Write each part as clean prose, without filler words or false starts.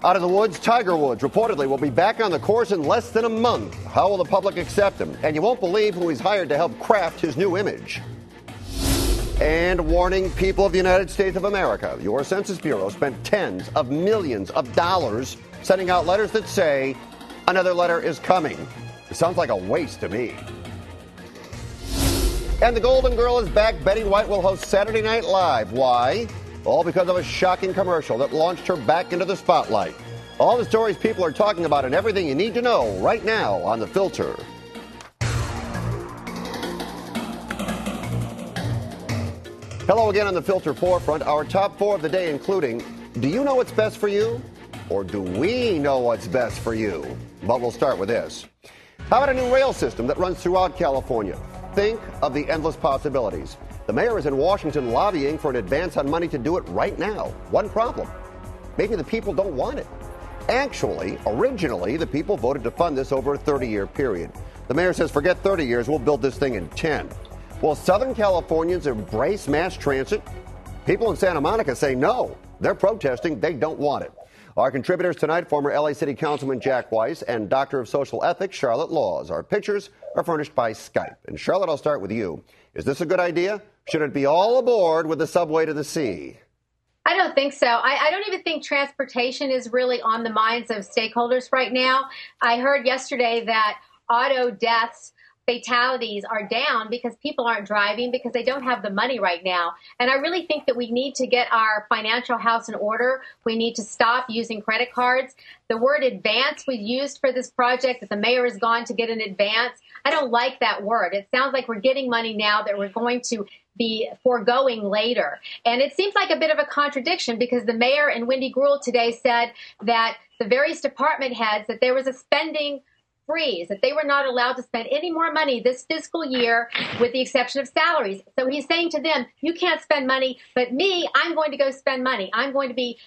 Out of the woods, Tiger Woods reportedly will be back on the course in less than a month. How will the public accept him? And you won't believe who he's hired to help craft his new image. And warning people of the United States of America, your Census Bureau spent tens of millions of dollars sending out letters that say, another letter is coming. It sounds like a waste to me. And the Golden Girl is back. Betty White will host Saturday Night Live. Why? All because of a shocking commercial that launched her back into the spotlight. All the stories people are talking about and everything you need to know right now on The Filter. Hello again on The Filter Forefront. Our top four of the day including, do you know what's best for you? Or do we know what's best for you? But we'll start with this. How about a new rail system that runs throughout California? Think of the endless possibilities. The mayor is in Washington lobbying for an advance on money to do it right now. One problem. Maybe the people don't want it. Actually, originally, the people voted to fund this over a 30-year period. The mayor says, forget 30 years, we'll build this thing in 10. Will Southern Californians embrace mass transit? People in Santa Monica say no. They're protesting. They don't want it. Our contributors tonight, former L.A. City Councilman Jack Weiss and Doctor of Social Ethics Charlotte Laws. Our pictures are furnished by Skype. And Charlotte, I'll start with you. Is this a good idea? Should it be all aboard with the subway to the sea? I don't think so. I don't even think transportation is really on the minds of stakeholders right now. I heard yesterday that auto deaths, fatalities are down because people aren't driving because they don't have the money right now. And I really think that we need to get our financial house in order. We need to stop using credit cards. The word advance we used for this project, that the mayor has gone to get an advance, I don't like that word. It sounds like we're getting money now that we're going to be foregoing later. And it seems like a bit of a contradiction because the mayor and Wendy Gruhl today said that the various department heads, that there was a spending freeze, that they were not allowed to spend any more money this fiscal year with the exception of salaries. So he's saying to them, you can't spend money, but me, I'm going to go spend money. I'm going to be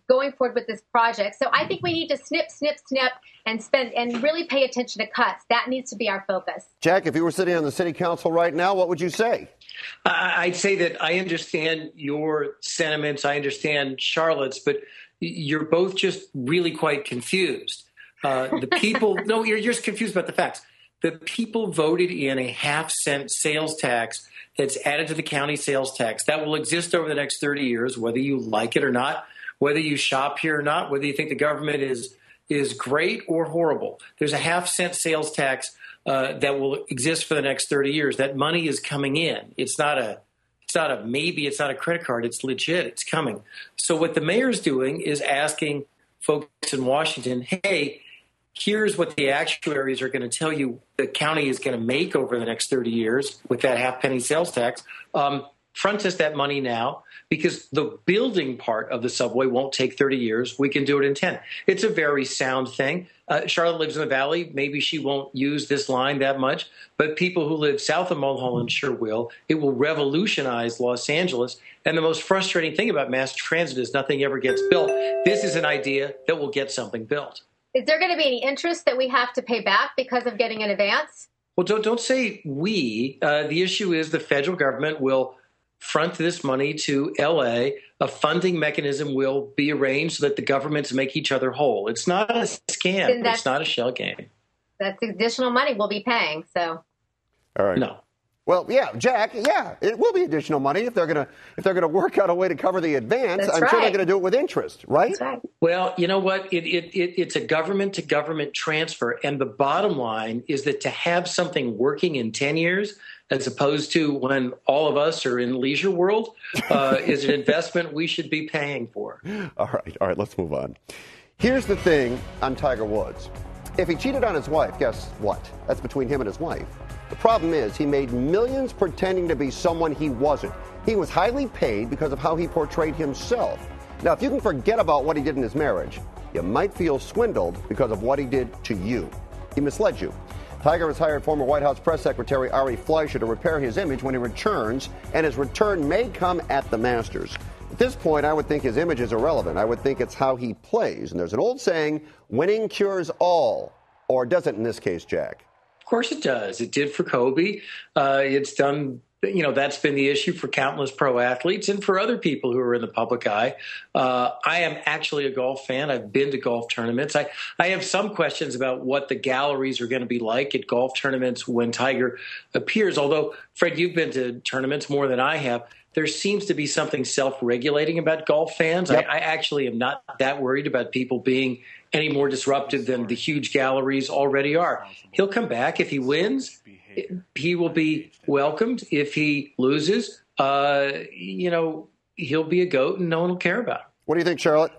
going forward with this project. So I think we need to snip, snip, snip and spend and really pay attention to cuts. That needs to be our focus. Jack, if you were sitting on the city council right now, what would you say? I'd say that I understand your sentiments. I understand Charlotte's, but you're both just really quite confused. The people, no, you're just confused about the facts. The people voted in a half-cent sales tax that's added to the county sales tax that will exist over the next 30 years, whether you like it or not, whether you shop here or not, whether you think the government is great or horrible. There's a half-cent sales tax that will exist for the next 30 years. That money is coming in. It's not a credit card. It's legit. It's coming. So what the mayor's doing is asking folks in Washington, hey, here's what the actuaries are going to tell you the county is going to make over the next 30 years with that half-penny sales tax. Front us that money now because the building part of the subway won't take 30 years. We can do it in 10. It's a very sound thing. Charlotte lives in the Valley. Maybe she won't use this line that much, but people who live south of Mulholland sure will. It will revolutionize Los Angeles. And the most frustrating thing about mass transit is nothing ever gets built. This is an idea that will get something built. Is there going to be any interest that we have to pay back because of getting an advance? Well, don't say we. The issue is the federal government will front this money to L.A. A funding mechanism will be arranged so that the governments make each other whole. It's not a scam. It's not a shell game. That's additional money we'll be paying. So, all right. No. Well, yeah, Jack, yeah, it will be additional money if they're gonna work out a way to cover the advance. That's I'm right. sure they're going to do it with interest, right? That's right. Well, you know what? It's a government-to-government transfer, and the bottom line is that to have something working in 10 years, as opposed to when all of us are in leisure world, is an investment we should be paying for. All right, let's move on. Here's the thing on Tiger Woods. If he cheated on his wife, guess what? That's between him and his wife. The problem is he made millions pretending to be someone he wasn't. He was highly paid because of how he portrayed himself. Now, if you can forget about what he did in his marriage, you might feel swindled because of what he did to you. He misled you. Tiger has hired former White House press secretary Ari Fleischer to repair his image when he returns, and his return may come at the Masters. At this point, I would think his image is irrelevant. I would think it's how he plays. And there's an old saying, winning cures all. Or does it in this case, Jack? Of course it does. It did for Kobe. It's done that's been the issue for countless pro athletes and for other people who are in the public eye. I am actually a golf fan. I've been to golf tournaments. I have some questions about what the galleries are going to be like at golf tournaments when Tiger appears. Although, Fred, you've been to tournaments more than I have. There seems to be something self-regulating about golf fans. Yep. I actually am not that worried about people being any more disruptive than the huge galleries already are. He'll come back. If he wins, he will be welcomed. If he loses, he'll be a GOAT and no one will care about him. What do you think, Charlotte?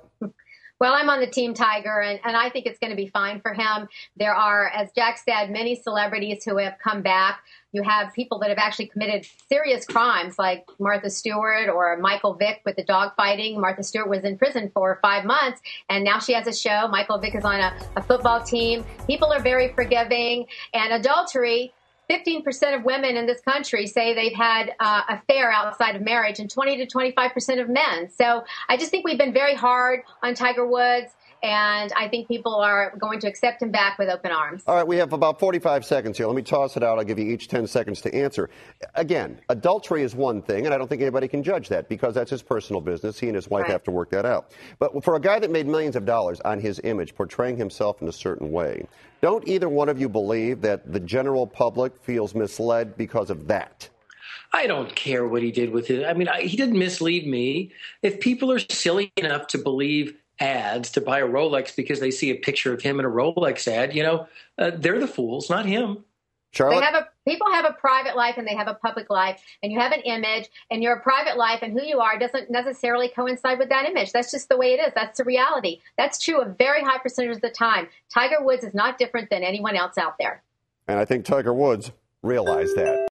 Well, I'm on the team Tiger, and I think it's going to be fine for him. There are, as Jack said, many celebrities who have come back. You have people that have actually committed serious crimes like Martha Stewart or Michael Vick with the dog fighting. Martha Stewart was in prison for 5 months, and now she has a show. Michael Vick is on a football team. People are very forgiving. And adultery, 15% of women in this country say they've had an affair outside of marriage, and 20 to 25% of men. So I just think we've been very hard on Tiger Woods, and I think people are going to accept him back with open arms. All right, we have about 45 seconds here. Let me toss it out. I'll give you each 10 seconds to answer. Again, adultery is one thing, and I don't think anybody can judge that because that's his personal business. He and his wife have to work that out. But for a guy that made millions of dollars on his image, portraying himself in a certain way, don't either one of you believe that the general public feels misled because of that? I don't care what he did with it. I mean, he didn't mislead me. If people are silly enough to believe ads to buy a Rolex because they see a picture of him in a Rolex ad, they're the fools, not him. Charlotte? People have a private life and they have a public life, and you have an image, and your private life and who you are doesn't necessarily coincide with that image. That's just the way it is. That's the reality. That's true a very high percentage of the time. Tiger Woods is not different than anyone else out there. And I think Tiger Woods realized that.